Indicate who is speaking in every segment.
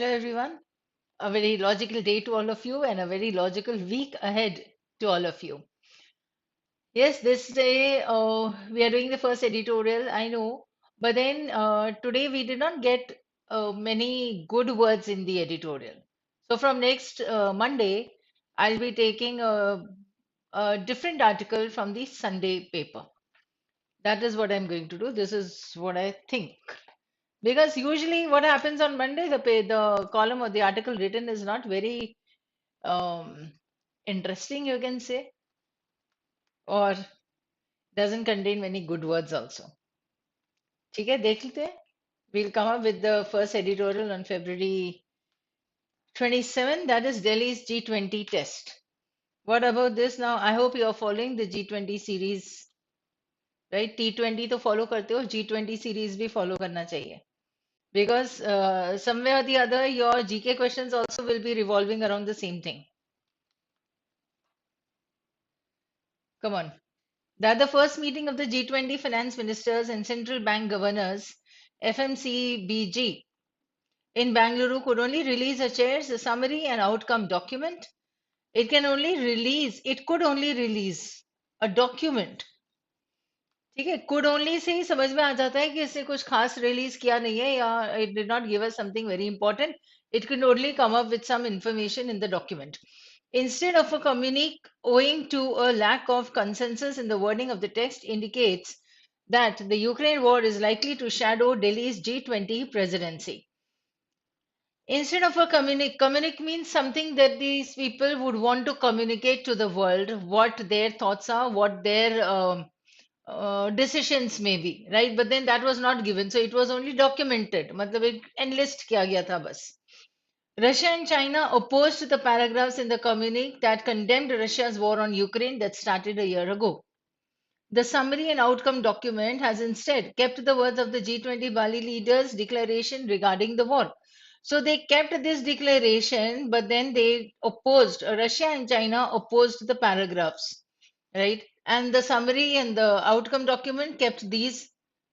Speaker 1: Hello, everyone. A very logical day to all of you, and a very logical week ahead to all of you. Yes, this day we are doing the first editorial, I know, but then today we did not get many good words in the editorial. So from next Monday, I'll be taking a different article from the Sunday paper. That is what I'm going to do. This is what I think. Because usually what happens on Monday, the column or the article written is not very um, interesting, you can say, or doesn't contain many good words also. ठीक है, देख लेते हैं. We'll come up with the first editorial on February 27. That is Delhi's G20 test. What about this now? I hope you are following the G20 series, right? T20 तो follow करते हो, G20 series भी follow करना चाहिए. Because somewhere or the other, your GK questions also will be revolving around the same thing. Come on. That the first meeting of the G20 finance ministers and central bank governors, FMCBG, in Bangalore could only release a chair's summary and outcome document. It could only release a document. ठीक है, could only से ही समझ में आ जाता है कि इसने कुछ खास रिलीज किया नहीं है या it did not give us something very important. It could only come up with some information in the document. Instead of a communique, owing to a lack of consensus in the wording of the text, indicates that the Ukraine war is likely to shadow Delhi's G20 presidency. Instead of a communique means something that these people would want to communicate to the world, what their thoughts are, what their decisions may be, right? But then that was not given, so it was only documented. मतलब एक enlist किया गया था बस. Russia and China opposed the paragraphs in the communique that condemned Russia's war on Ukraine that started a year ago. The summary and outcome document has instead kept the words of the G20 Bali leaders' declaration regarding the war. So they kept this declaration, but then they opposed, Russia and China opposed the paragraphs, right? And the summary and the outcome document kept these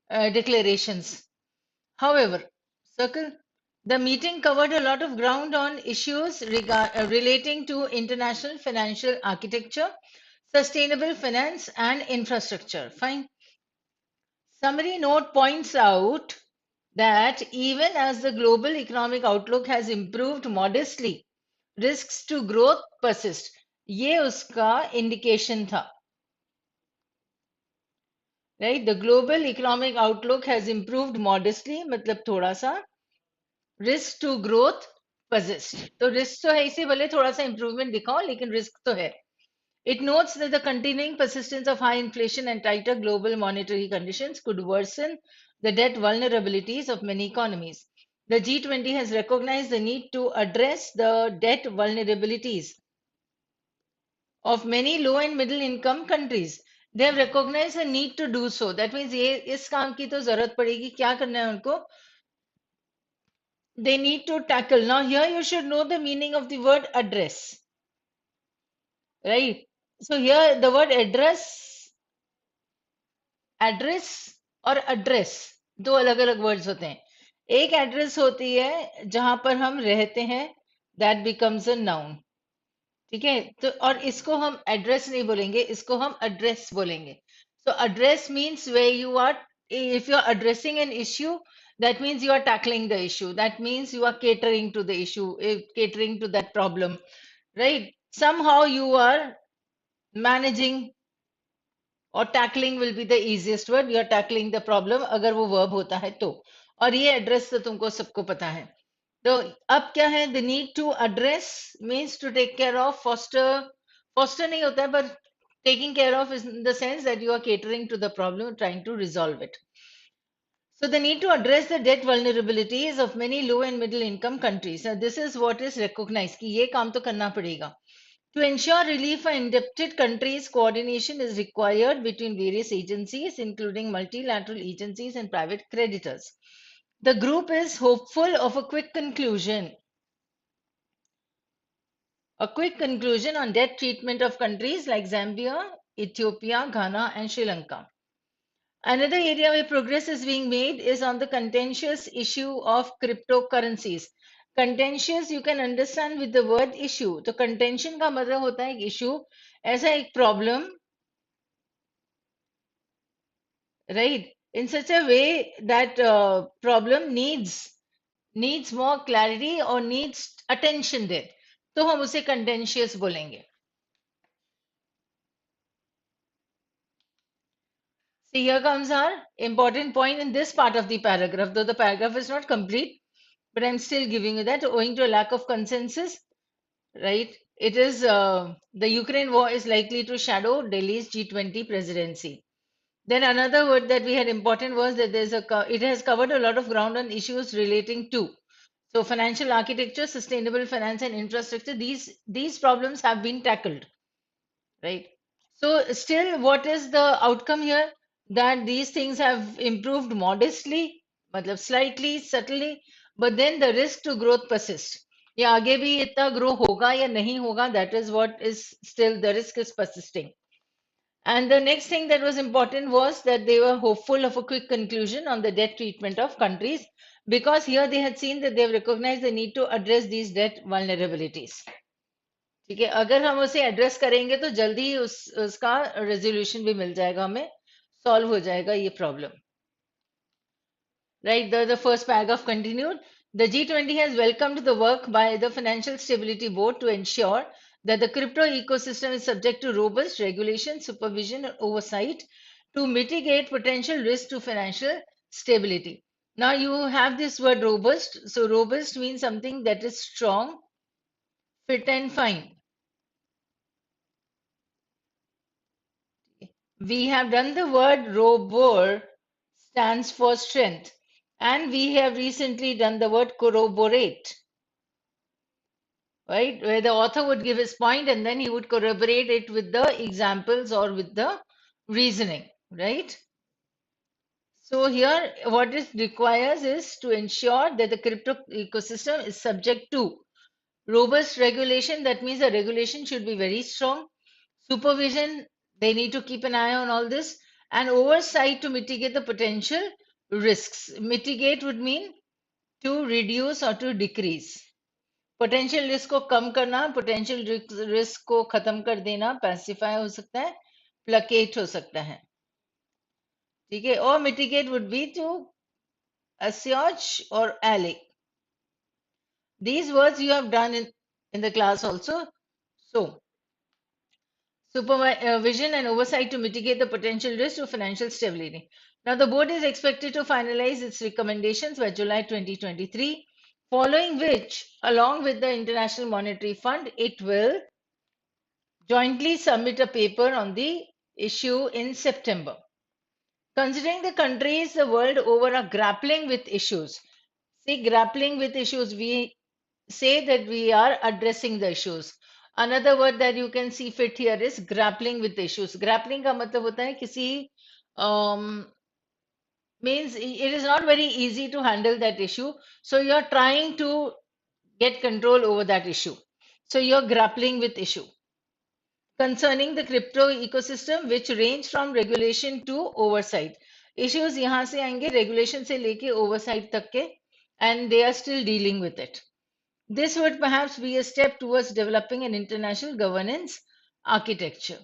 Speaker 1: declarations. However, circle, the meeting covered a lot of ground on issues relating to international financial architecture, sustainable finance, and infrastructure. Fine. Summary note points out that even as the global economic outlook has improved modestly, risks to growth persist. ये उसका indication था. Right? The global economic outlook has improved modestly, मतलब थोड़ा सा. Risk to growth persist. तो risk तो है इसे भले थोड़ा सा improvement दिखाओ, लेकिन risk तो है. It notes that the continuing persistence of high inflation and tighter global monetary conditions could worsen the debt vulnerabilities of many economies. The G20 has recognized the need to address the debt vulnerabilities of many low and middle income countries. They have recognized the need to do so. That means ये इस काम की तो जरूरत पड़ेगी. क्या करना है उनको? They need to tackle. Now here you should know the meaning of the word address. Right? So here the word address और address दो अलग अलग words होते हैं. एक address होती है जहां पर हम रहते हैं, that becomes a noun. ठीक है, तो और इसको हम address नहीं बोलेंगे, इसको हम address बोलेंगे. So address means where you are, if you are addressing an issue, that means you are tackling the issue. That means you are catering to the issue, catering to that problem, right? Somehow you are managing, और tackling will be the easiest word. You are tackling the problem अगर वो verb होता है तो. और ये address तो तुमको सबको पता है. तो अब क्या है? The need to address means to take care of, foster नहीं होता है, but taking care of is in the sense that you are catering to the problem, trying to resolve it. So the need to address the debt vulnerabilities of many low and middle income countries. Now this is what is recognized कि ये काम तो करना पड़ेगा. To ensure relief for indebted countries, coordination is required between various agencies, including multilateral agencies and private creditors. The group is hopeful of a quick conclusion. A quick conclusion on debt treatment of countries like Zambia, Ethiopia, Ghana, and Sri Lanka. Another area where progress is being made is on the contentious issue of cryptocurrencies. Contentious you can understand with the word issue. तो contention का मतलब होता है एक issue, ऐसा एक problem, right, in such a way that problem needs more clarity और needs attention दे, तो हम उसे कंटेंशियस बोलेंगे। See, here comes our important point in this part of the paragraph, though the paragraph is not complete, but I'm still giving you that owing to a lack of consensus, right? It is the Ukraine war is likely to shadow Delhi's G20 presidency. Then another word that we had important was that it has covered a lot of ground on issues relating to so financial architecture, sustainable finance, and infrastructure. These problems have been tackled, right? So still, what is the outcome here? That these things have improved modestly, मतलब slightly, subtly, but then the risk to growth persists. या आगे भी इतना grow होगा या नहीं होगा, that is what is still the risk is persisting. And the next thing that was important was that they were hopeful of a quick conclusion on the debt treatment of countries, because here they had seen that they have recognized the need to address these debt vulnerabilities. ठीक है, अगर हम उसे address करेंगे तो जल्दी ही उसका resolution भी मिल जाएगा, हमें सॉल्व हो जाएगा ये problem, right. The first paragraph continued, the G20 has welcomed the work by the Financial Stability Board to ensure that the crypto ecosystem is subject to robust regulation, supervision, and oversight to mitigate potential risk to financial stability. Now you have this word robust. So robust means something that is strong, fit, and fine. We have done the word robur stands for strength, and we have recently done the word corroborate, right? Where the author would give his point and then he would corroborate it with the examples or with the reasoning, right? So here, what it requires is to ensure that the crypto ecosystem is subject to robust regulation. That means the regulation should be very strong. Supervision, they need to keep an eye on all this, and oversight to mitigate the potential risks. Mitigate would mean to reduce or to decrease. Potential risk को कम करना, potential risk को खत्म कर देना, pacify हो सकता है, placate हो सकता है, ठीक है, और mitigate would be to assuage or allay. These words you have done in the class also. So supervision and oversight to mitigate the potential risk to financial stability. Now, the board is expected to finalize its recommendations by July 2023, following which, along with the International Monetary Fund, it will jointly submit a paper on the issue in September. Considering the countries the world over are grappling with issues, see, grappling with issues, we say that we are addressing the issues. Another word that you can see fit here is grappling with issues. Grappling का मतलब होता है किसी means it is not very easy to handle that issue. So you're trying to get control over that issue. So you're grappling with issue concerning the crypto ecosystem, which range from regulation to oversight. Issues यहाँ से आएंगे regulation से लेके oversight तक के, and they are still dealing with it. This would perhaps be a step towards developing an international governance architecture.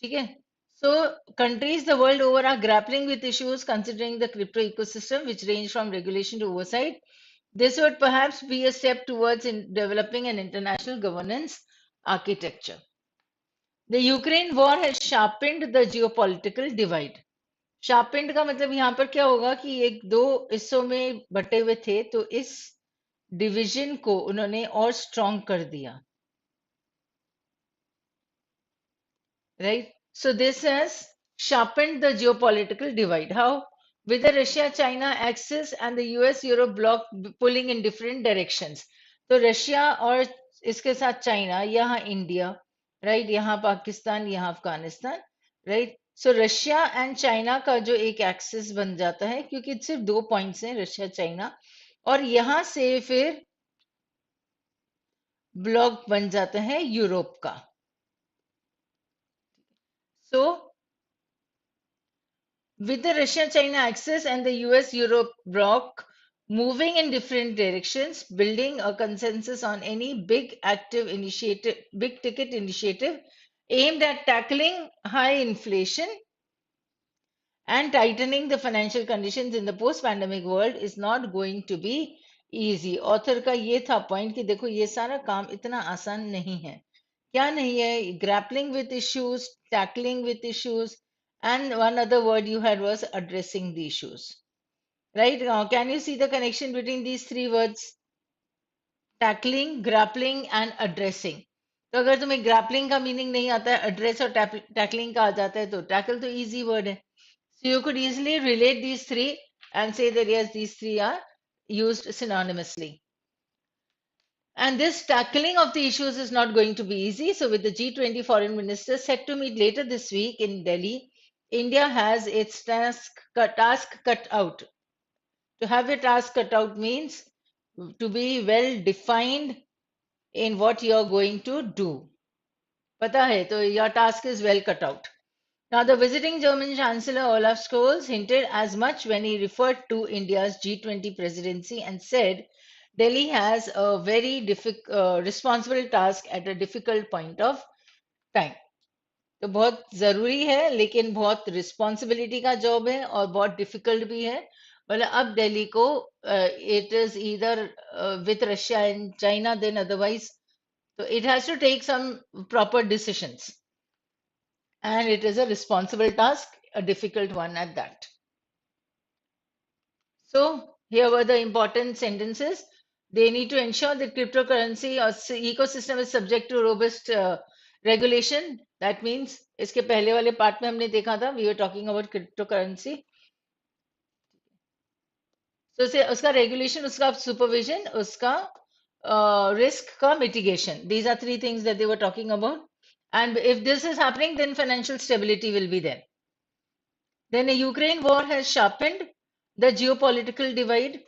Speaker 1: Okay. So countries the world over are grappling with issues considering the crypto ecosystem, which range from regulation to oversight. This would perhaps be a step towards developing an international governance architecture. The Ukraine war has sharpened the geopolitical divide. Sharpened का मतलब यहाँ पर क्या होगा कि एक दो हिस्सों में बटे हुए थे, तो इस डिवीजन को उन्होंने और स्ट्रॉन्ग कर दिया, right? So this has sharpened the geopolitical divide. How? With the Russia-China axis and the US-Europe bloc pulling in different directions. तो रशिया और इसके साथ चाइना, यहाँ इंडिया, राइट, यहाँ पाकिस्तान, यहाँ Afghanistan, right. So Russia and China का जो एक एक्सिस बन जाता है, क्योंकि सिर्फ दो पॉइंट्स हैं, रशिया चाइना, और यहाँ से फिर ब्लॉक बन जाता है यूरोप का. So with the Russia-China axis and the US-Europe bloc, moving in different directions, building a consensus on any big ticket initiative aimed at tackling high inflation and tightening the financial conditions in the post pandemic world is not going to be easy. Author का ये था point कि देखो ये सारा काम इतना आसान नहीं है. क्या नहीं है? Grappling with issues, tackling with issues, and one other word you had was addressing the issues. Right now, can you see the connection between these three words? Tackling, grappling and addressing. तो अगर तुम्हें grappling का meaning नहीं आता है, address और tackling का आ जाता है, तो टैकल तो इजी वर्ड है. So you could easily relate these three and say that yes, these three are used synonymously. And this tackling of the issues is not going to be easy. So with the G20 foreign ministers set to meet later this week in Delhi, India has its task cut out. To have your task cut out means to be well defined in what you're going to do. Pata hai, so your task is well cut out. Now, the visiting German Chancellor Olaf Scholz hinted as much when he referred to India's G20 presidency and said Delhi has a very responsible task at a difficult point of time. तो बहुत जरूरी है लेकिन बहुत responsibility का job है और बहुत डिफिकल्ट भी है. मतलब अब दिल्ली को it is either with Russia and China then otherwise, so it has to take some proper decisions. And it is a responsible task, a difficult one at that. So here were the important sentences. They need to ensure that cryptocurrency or ecosystem is subject to robust regulation. That means इसके पहले वाले part में हमने देखा था, we were talking about cryptocurrency. So उसका regulation, उसका supervision, उसका risk का mitigation. These are three things that they were talking about. And if this is happening, then financial stability will be there. Then the Ukraine war has sharpened the geopolitical divide.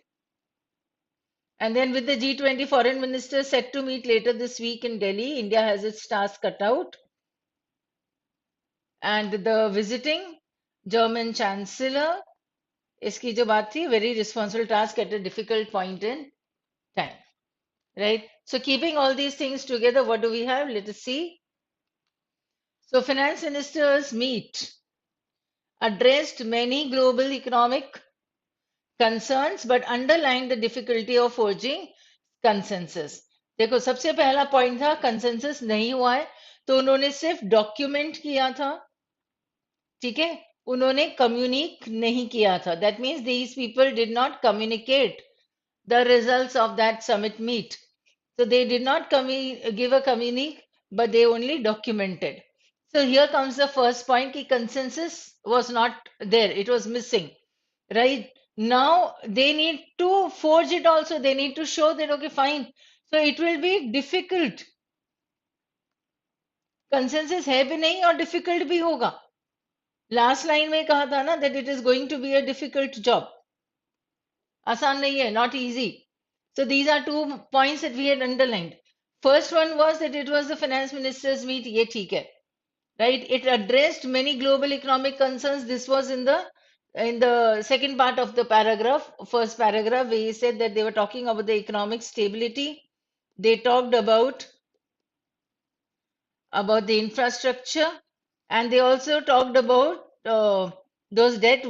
Speaker 1: And then with the G20 foreign ministers set to meet later this week in Delhi, India has its task cut out. And the visiting German Chancellor, iski jo baat thi, very responsible task at a difficult point in time. Right? So keeping all these things together, what do we have? Let us see. So finance ministers meet, addressed many global economic concerns but underlined the difficulty of forging consensus. देखो सबसे पहला point था consensus नहीं हुआ है, तो उन्होंने सिर्फ डॉक्यूमेंट किया था. ठीक है, उन्होंने कम्युनिक नहीं किया था. That means these people did not communicate the results of that summit meet. So they did not give a communique, but they only documented. So here comes the first point: कि consensus was not there; it was missing. Right now, they need to forge it also. They need to show that okay, fine. So it will be difficult. Consensus है भी नहीं और difficult भी होगा. Last line में कहा था ना that it is going to be a difficult job. आसान नहीं है, not easy. So these are two points that we had underlined. First one was that it was the finance ministers meet. ये ठीक है, right? It addressed many global economic concerns. This was in the second part of the paragraph, first paragraph, where he said that they were talking about the economic stability. They talked about the infrastructure, and they also talked about those debt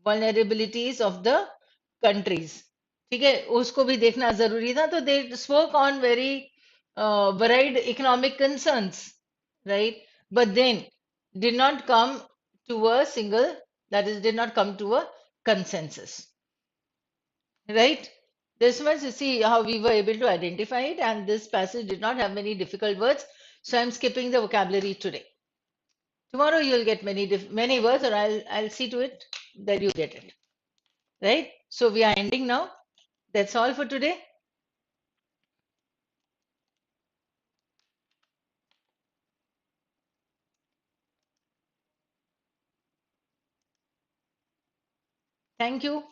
Speaker 1: vulnerabilities of the countries. ठीक है, उसको भी देखना जरूरी था. तो they spoke on very varied economic concerns, right? But then did not come to a single, that is, did not come to a consensus, right? This much, you see how we were able to identify it, and this passage did not have many difficult words, so I'm skipping the vocabulary today. Tomorrow you'll get many words, or I'll see to it that you get it, right? So we are ending now. That's all for today. Thank you.